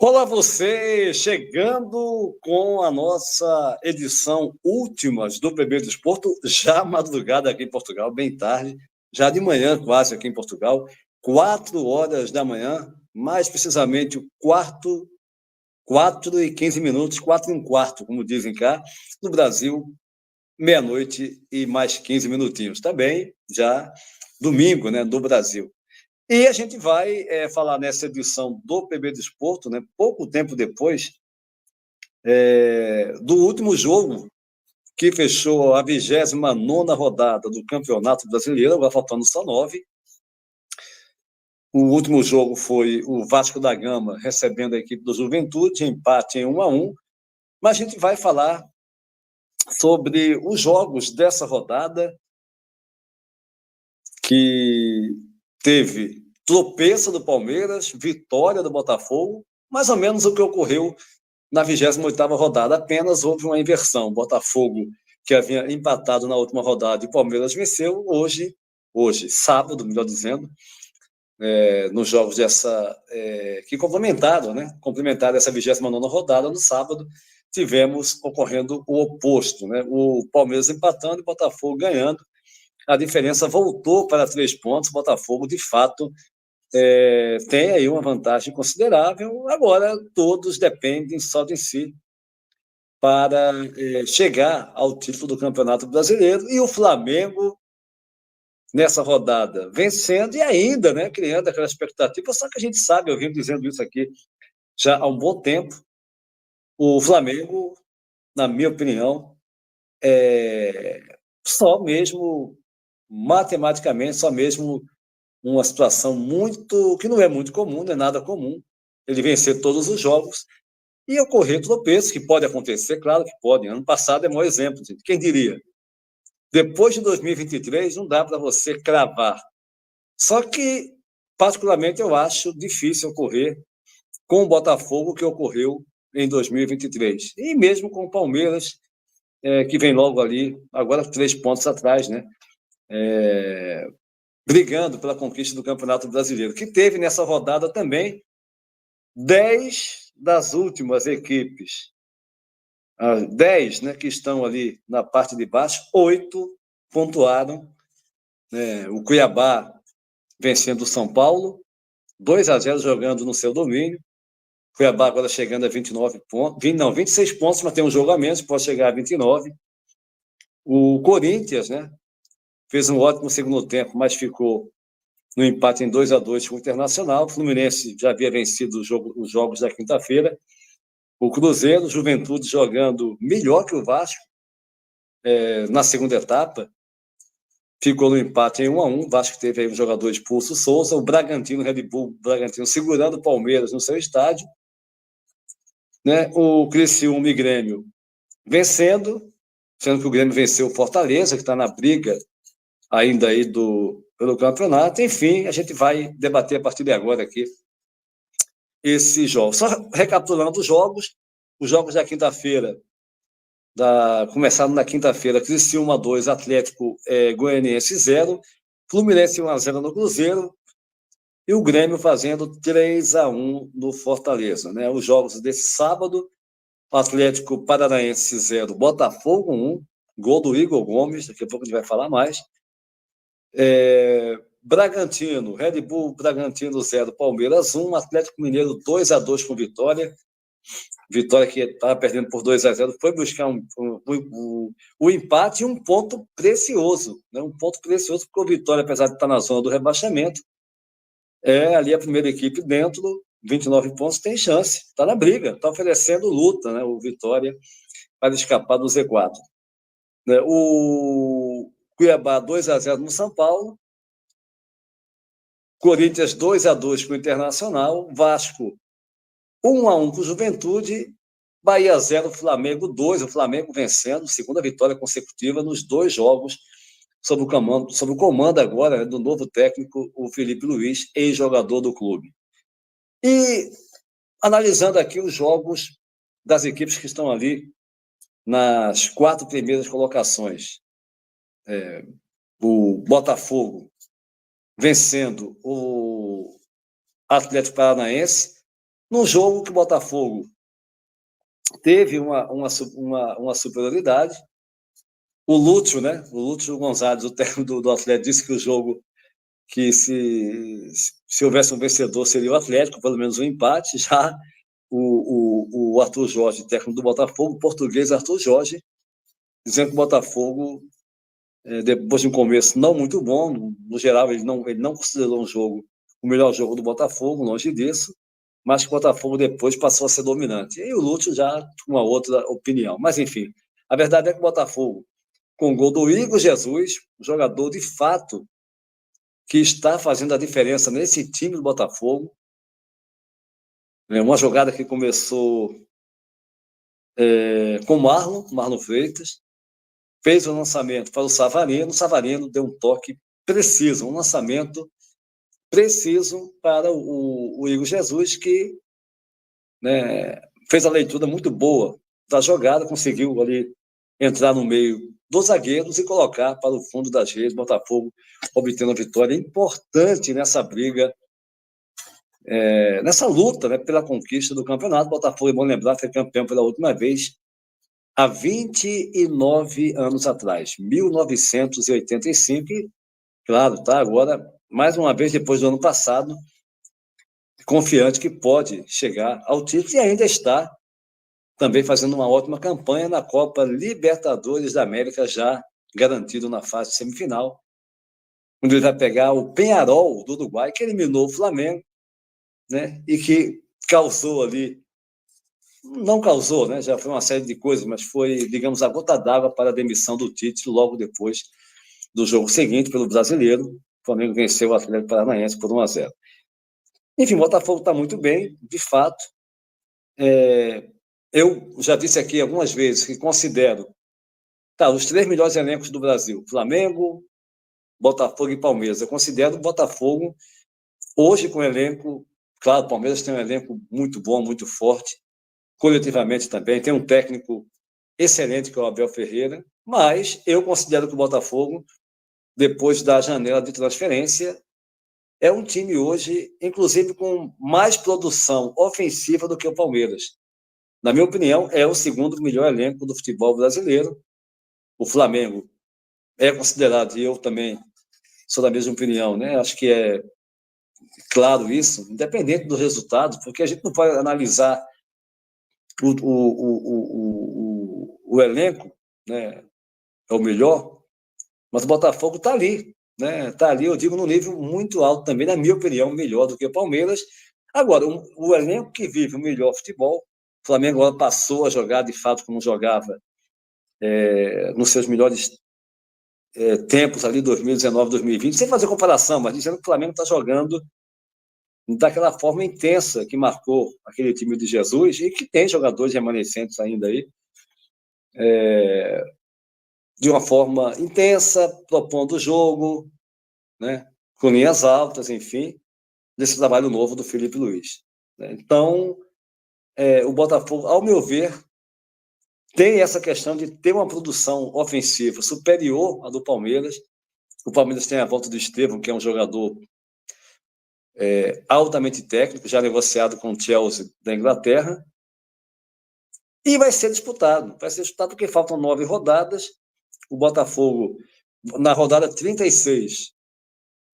Olá você, chegando com a nossa edição últimas do PB do Desporto, já madrugada aqui em Portugal, bem tarde, já de manhã quase aqui em Portugal, 4 horas da manhã, mais precisamente o 4h15, 4h15, como dizem cá, no Brasil, meia-noite e mais 15 minutinhos, também já domingo, né, do Brasil. E a gente vai falar nessa edição do PB Desporto, né, pouco tempo depois do último jogo que fechou a 29ª rodada do Campeonato Brasileiro, agora faltando só 9. O último jogo foi o Vasco da Gama recebendo a equipe do Juventude, empate em 1-1. Mas a gente vai falar sobre os jogos dessa rodada, que teve tropeço do Palmeiras, vitória do Botafogo, mais ou menos o que ocorreu na 28ª rodada. Apenas houve uma inversão. O Botafogo, que havia empatado na última rodada, e o Palmeiras venceu hoje, sábado, melhor dizendo, nos jogos que complementaram essa 29ª rodada. No sábado, tivemos ocorrendo o oposto, né? O Palmeiras empatando e o Botafogo ganhando. A diferença voltou para 3 pontos. O Botafogo, de fato, tem aí uma vantagem considerável. Agora, todos dependem só de si para chegar ao título do Campeonato Brasileiro. E o Flamengo, nessa rodada, vencendo e ainda, né, criando aquela expectativa. Só que a gente sabe, eu venho dizendo isso aqui já há um bom tempo, o Flamengo, na minha opinião, só mesmo, matematicamente, só mesmo uma situação que não é muito comum, não é nada comum, ele vencer todos os jogos e ocorrer tropeços, que pode acontecer, claro que pode. Ano passado é um exemplo, gente. Quem diria? Depois de 2023, não dá para você cravar. Só que, particularmente, eu acho difícil ocorrer com o Botafogo o que ocorreu em 2023. E mesmo com o Palmeiras, que vem logo ali, agora 3 pontos atrás, né? Brigando pela conquista do Campeonato Brasileiro, que teve nessa rodada também 10 das últimas equipes, 10, né, que estão ali na parte de baixo, 8 pontuaram. O Cuiabá vencendo o São Paulo, 2-0 jogando no seu domínio. Cuiabá agora chegando a 29 pontos, 26 pontos, mas tem um jogo a menos, pode chegar a 29. O Corinthians, né, fez um ótimo segundo tempo, mas ficou no empate em 2-2 com o Internacional. O Fluminense já havia vencido os jogos da quinta-feira. O Cruzeiro, Juventude jogando melhor que o Vasco na segunda etapa, ficou no empate em 1-1. O Vasco teve aí um jogador expulso, Souza. O Bragantino, Red Bull Bragantino, segurando o Palmeiras no seu estádio, né? O Criciúma e Grêmio vencendo, sendo que o Grêmio venceu o Fortaleza, que está na briga ainda aí pelo campeonato. Enfim, a gente vai debater a partir de agora aqui esses jogos. Só recapitulando os jogos da quinta-feira, começaram na quinta-feira: Criciúma 2, Atlético Goianiense 0, Fluminense 1-0 no Cruzeiro, e o Grêmio fazendo 3-1 no Fortaleza, né? Os jogos desse sábado: Atlético Paranaense 0, Botafogo 1, gol do Igor Gomes, daqui a pouco a gente vai falar mais. Bragantino, Red Bull Bragantino 0, Palmeiras 1, Atlético Mineiro 2-2 com Vitória. Vitória, que estava perdendo por 2-0, foi buscar o empate e um ponto precioso, né? Um ponto precioso, porque o Vitória, apesar de estar na zona do rebaixamento, ali a primeira equipe dentro, 29 pontos, tem chance, está na briga, está oferecendo luta, né? O Vitória, para escapar do Z4. Né? O Cuiabá 2-0 no São Paulo, Corinthians 2-2 com o Internacional, Vasco 1-1 com o Juventude, Bahia 0, Flamengo 2, o Flamengo vencendo, segunda vitória consecutiva nos 2 jogos, sob o comando agora, né, do novo técnico, o Felipe Luiz, ex-jogador do clube. E analisando aqui os jogos das equipes que estão ali nas 4 primeiras colocações. O Botafogo vencendo o Atlético Paranaense, num jogo que o Botafogo teve uma superioridade. O Lúcio, né? O Lúcio Gonzalez, o técnico do Atlético, disse que o jogo, que se houvesse um vencedor seria o Atlético, pelo menos um empate. Já o Arthur Jorge, técnico do Botafogo, o português Arthur Jorge, dizendo que o Botafogo, depois de um começo não muito bom, no geral ele não considerou um jogo o melhor jogo do Botafogo, longe disso, mas que o Botafogo depois passou a ser dominante. E o Lúcio já com uma outra opinião. Mas, enfim, a verdade é que o Botafogo, com o gol do Igor Jesus, jogador de fato que está fazendo a diferença nesse time do Botafogo, uma jogada que começou com Marlon Freitas, fez o lançamento para o Savarino deu um toque preciso, um lançamento preciso para o Igor Jesus, que, né, fez a leitura muito boa da jogada, conseguiu ali entrar no meio dos zagueiros e colocar para o fundo das redes, Botafogo obtendo a vitória importante nessa briga, nessa luta, né, pela conquista do campeonato. Botafogo, é bom lembrar, foi campeão pela última vez há 29 anos atrás, 1985, e, claro, tá agora, mais uma vez, depois do ano passado, confiante que pode chegar ao título e ainda está também fazendo uma ótima campanha na Copa Libertadores da América, já garantido na fase semifinal, onde ele vai pegar o Peñarol do Uruguai, que eliminou o Flamengo, né, e que causou ali, não causou, né, já foi uma série de coisas, mas foi, digamos, a gota d'água para a demissão do Tite logo depois do jogo seguinte pelo Brasileiro. O Flamengo venceu o Atlético Paranaense por 1-0. Enfim, o Botafogo está muito bem, de fato. Eu já disse aqui algumas vezes que considero os 3 melhores elencos do Brasil: Flamengo, Botafogo e Palmeiras. Eu considero o Botafogo hoje com elenco. Claro, o Palmeiras tem um elenco muito bom, muito forte, coletivamente também. Tem um técnico excelente, que é o Abel Ferreira, mas eu considero que o Botafogo, depois da janela de transferência, é um time hoje, inclusive, com mais produção ofensiva do que o Palmeiras. Na minha opinião, é o segundo melhor elenco do futebol brasileiro. O Flamengo é considerado, e eu também sou da mesma opinião, né? Acho que é claro isso, independente do resultado, porque a gente não pode analisar o elenco, né? É o melhor, mas o Botafogo está ali, né? Está ali, eu digo, num nível muito alto também, na minha opinião, melhor do que o Palmeiras. Agora, o elenco que vive o melhor futebol, o Flamengo agora passou a jogar de fato como jogava nos seus melhores tempos ali, 2019, 2020, sem fazer comparação, mas dizendo que o Flamengo está jogando daquela forma intensa que marcou aquele time de Jesus e que tem jogadores remanescentes ainda aí, de uma forma intensa, propondo o jogo, né, com linhas altas, enfim, desse trabalho novo do Felipe Luiz. Então, o Botafogo, ao meu ver, tem essa questão de ter uma produção ofensiva superior à do Palmeiras. O Palmeiras tem a volta do Estevão, que é um jogador altamente técnico, já negociado com o Chelsea da Inglaterra, e vai ser disputado porque faltam 9 rodadas. O Botafogo, na rodada 36,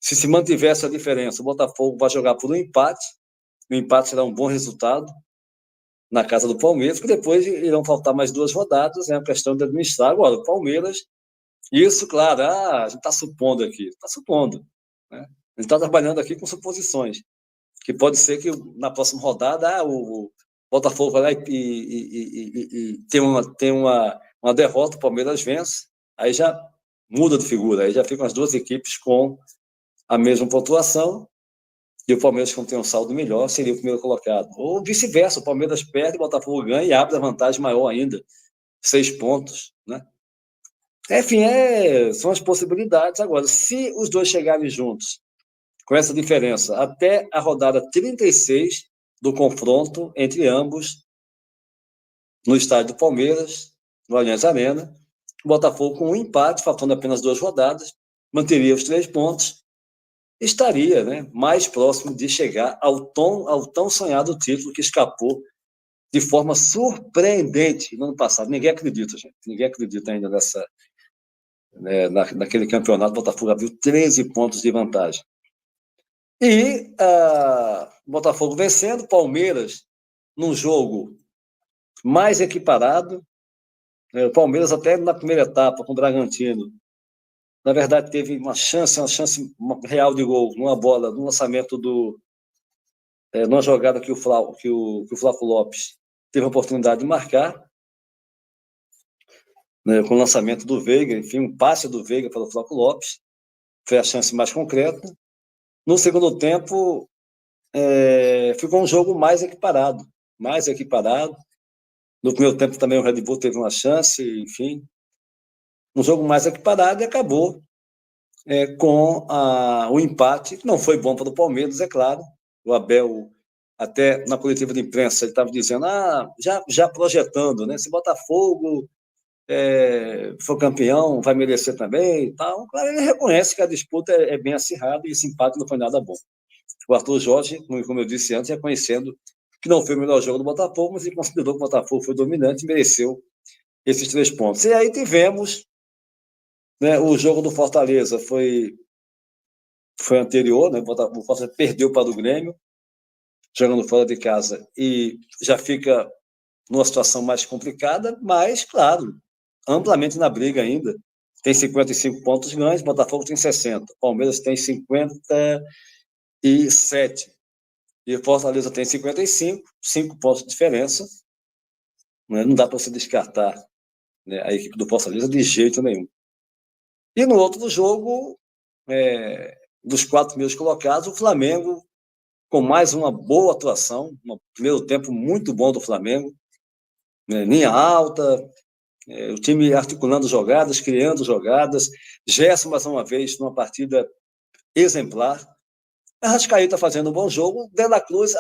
se mantiver essa diferença, o Botafogo vai jogar por um empate. O empate será um bom resultado na casa do Palmeiras, que depois irão faltar mais 2 rodadas, é uma questão de administrar. Agora, o Palmeiras, isso, claro, a gente está supondo aqui, né? A gente está trabalhando aqui com suposições, que pode ser que na próxima rodada o Botafogo vai lá e tem uma derrota, o Palmeiras vence, aí já muda de figura, aí já ficam as 2 equipes com a mesma pontuação, e o Palmeiras, como tem um saldo melhor, seria o primeiro colocado. Ou vice-versa, o Palmeiras perde, o Botafogo ganha e abre a vantagem maior ainda, 6 pontos, né? Enfim, são as possibilidades. Agora, se os dois chegarem juntos, com essa diferença, até a rodada 36 do confronto entre ambos, no estádio do Palmeiras, no Allianz Arena, o Botafogo, com um empate, faltando apenas 2 rodadas, manteria os 3 pontos estaria, né, mais próximo de chegar ao tão sonhado título que escapou de forma surpreendente no ano passado. Ninguém acredita, gente. Ninguém acredita ainda naquele campeonato. O Botafogo abriu 13 pontos de vantagem. E o Botafogo vencendo, Palmeiras num jogo mais equiparado. O Palmeiras até na primeira etapa com o Bragantino, na verdade teve uma chance real de gol, numa bola, num lançamento numa jogada que o Flávio Lopes teve a oportunidade de marcar, né, com o lançamento do Veiga, enfim, um passe do Veiga para o Flávio Lopes, foi a chance mais concreta. No segundo tempo, ficou um jogo mais equiparado. No primeiro tempo também o Red Bull teve uma chance, enfim, um jogo mais equiparado e acabou com o empate, que não foi bom para o Palmeiras, é claro. O Abel, até na coletiva de imprensa, ele estava dizendo, já projetando, né? Se Botafogo for campeão, vai merecer também e tal. Claro, ele reconhece que a disputa é bem acirrada e esse empate não foi nada bom. O Arthur Jorge, como eu disse antes, reconhecendo que não foi o melhor jogo do Botafogo, mas ele considerou que o Botafogo foi dominante e mereceu esses 3 pontos. E aí tivemos, né, o jogo do Fortaleza foi anterior, né? O Fortaleza perdeu para o Grêmio, jogando fora de casa, e já fica numa situação mais complicada, mas, claro, amplamente na briga ainda. Tem 55 pontos ganhos, Botafogo tem 60, Palmeiras tem 57, e Fortaleza tem 55, 5 pontos de diferença. Né? Não dá para você descartar, né, a equipe do Fortaleza de jeito nenhum. E no outro jogo, dos 4 primeiros colocados, o Flamengo, com mais uma boa atuação, um primeiro tempo muito bom do Flamengo, né, linha alta, o time articulando jogadas, criando jogadas, Gerson, mais uma vez, numa partida exemplar, Arrascaeta fazendo um bom jogo, De La Cruz,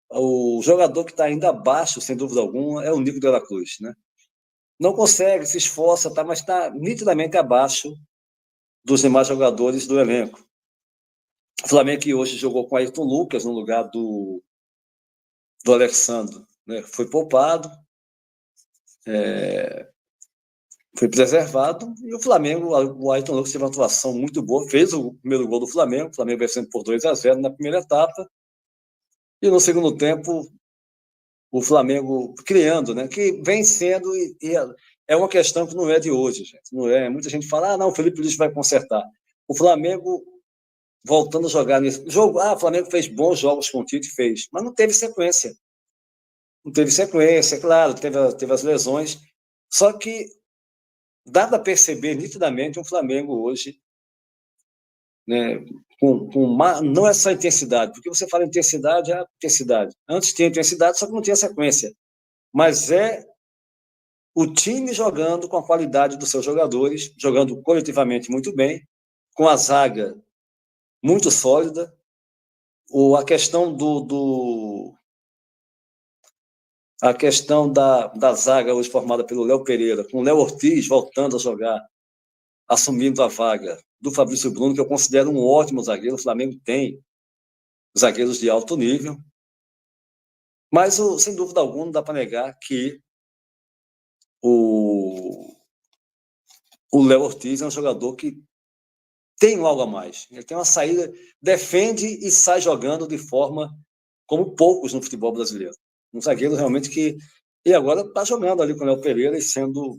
o jogador que está ainda abaixo, sem dúvida alguma, é o Nico De La Cruz, né? Não consegue, se esforça, mas está nitidamente abaixo dos demais jogadores do elenco. O Flamengo que hoje jogou com Ayrton Lucas no lugar do Alexandre, né? Foi poupado, foi preservado, e o Flamengo, o Ayrton Lucas teve uma atuação muito boa, fez o primeiro gol do Flamengo, o Flamengo vencendo por 2-0 na primeira etapa, e no segundo tempo, o Flamengo criando, né? Que vem sendo, e é uma questão que não é de hoje, gente. Não é. Muita gente fala, não, o Felipe Luiz vai consertar. O Flamengo voltando a jogar nesse jogo, o Flamengo fez bons jogos com o Tite, fez, mas não teve sequência. Não teve sequência, claro, teve as lesões, só que dá para perceber nitidamente um Flamengo hoje, né, não é só intensidade, porque você fala intensidade, intensidade. Antes tinha intensidade, só que não tinha sequência. Mas é o time jogando com a qualidade dos seus jogadores, jogando coletivamente muito bem, com a zaga muito sólida, a questão a questão da zaga hoje formada pelo Léo Pereira, com o Léo Ortiz voltando a jogar, assumindo a vaga do Fabrício Bruno, que eu considero um ótimo zagueiro. O Flamengo tem zagueiros de alto nível, mas, sem dúvida alguma, não dá para negar que o Léo Ortiz é um jogador que tem algo a mais. Ele tem uma saída, defende e sai jogando de forma como poucos no futebol brasileiro. Um zagueiro realmente que... E agora está jogando ali com o Léo Pereira e sendo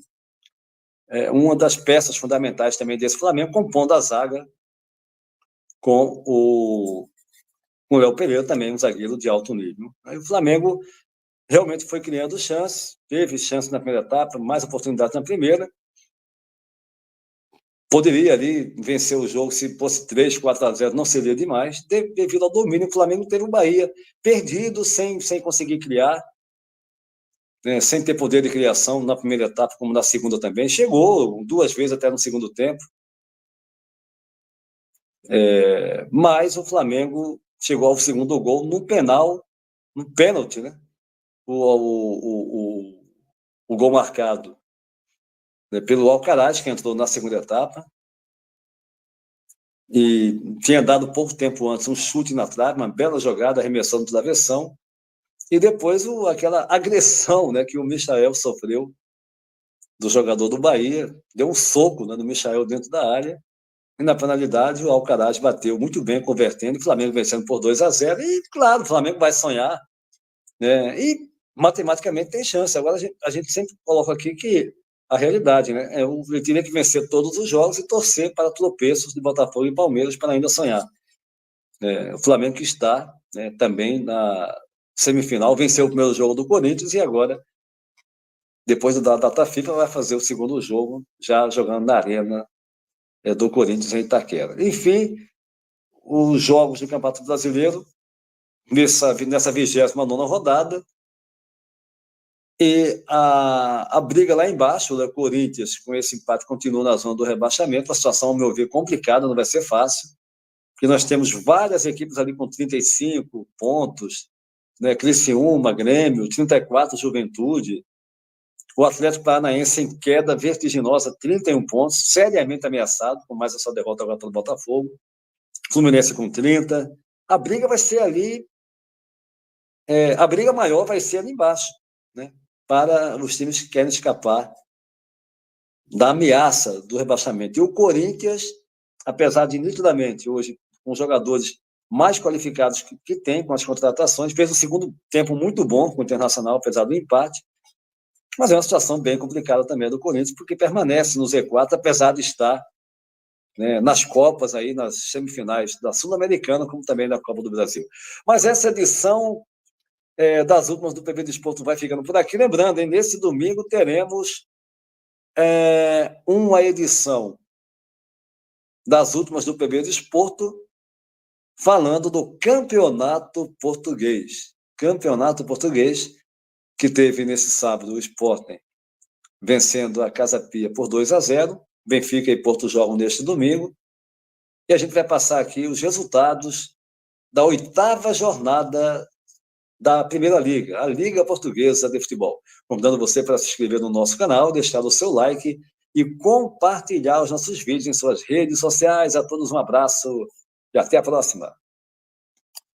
uma das peças fundamentais também desse Flamengo, compondo a zaga com o Léo Pereira, também um zagueiro de alto nível. Aí o Flamengo realmente foi criando chances, teve chance na primeira etapa, mais oportunidades na primeira. Poderia ali vencer o jogo, se fosse 3-4-0, não seria demais, devido ao domínio. O Flamengo teve o Bahia perdido, sem conseguir criar, né, sem ter poder de criação na primeira etapa, como na segunda também. Chegou 2 vezes até no segundo tempo, mas o Flamengo chegou ao segundo gol num pênalti, né? O gol marcado, né, pelo Alcaraz, que entrou na segunda etapa. e tinha dado pouco tempo antes um chute na trave, uma bela jogada, arremessando no travessão, e depois aquela agressão, né, que o Michael sofreu do jogador do Bahia, deu um soco, né, no Michael dentro da área, e na penalidade o Alcaraz bateu muito bem, convertendo, e o Flamengo vencendo por 2-0, e claro, o Flamengo vai sonhar, né, e matematicamente tem chance. Agora a gente sempre coloca aqui que a realidade, né, ele teria que vencer todos os jogos e torcer para tropeços de Botafogo e Palmeiras para ainda sonhar. O Flamengo que está, né, também na semifinal, venceu o primeiro jogo do Corinthians e agora, depois da data FIFA, vai fazer o segundo jogo, já jogando na arena do Corinthians em Itaquera. Enfim, os jogos do Campeonato Brasileiro, nessa 29ª rodada, e a briga lá embaixo, o Corinthians, com esse empate, continua na zona do rebaixamento. A situação, ao meu ver, complicada, não vai ser fácil, porque nós temos várias equipes ali com 35 pontos, né? Criciúma, Grêmio, 34, Juventude, o Atlético Paranaense em queda vertiginosa, 31 pontos, seriamente ameaçado, com mais essa derrota agora pelo Botafogo, Fluminense com 30. A briga vai ser ali, a briga maior vai ser ali embaixo, né? Para os times que querem escapar da ameaça do rebaixamento. E o Corinthians, apesar de nitidamente hoje, com os jogadores mais qualificados que tem, com as contratações, fez um segundo tempo muito bom com o Internacional, apesar do empate, mas é uma situação bem complicada também do Corinthians, porque permanece no Z4, apesar de estar, né, nas Copas, aí, nas semifinais da Sul-Americana, como também da Copa do Brasil. Mas essa edição das últimas do PB Desporto vai ficando por aqui. Lembrando, hein, nesse domingo teremos uma edição das últimas do PB Desporto, falando do Campeonato Português. Campeonato Português, que teve nesse sábado o Sporting vencendo a Casa Pia por 2-0. Benfica e Porto jogam neste domingo. E a gente vai passar aqui os resultados da 8ª jornada da Primeira Liga, a Liga Portuguesa de Futebol. Convidando você para se inscrever no nosso canal, deixar o seu like e compartilhar os nossos vídeos em suas redes sociais. A todos um abraço e até a próxima.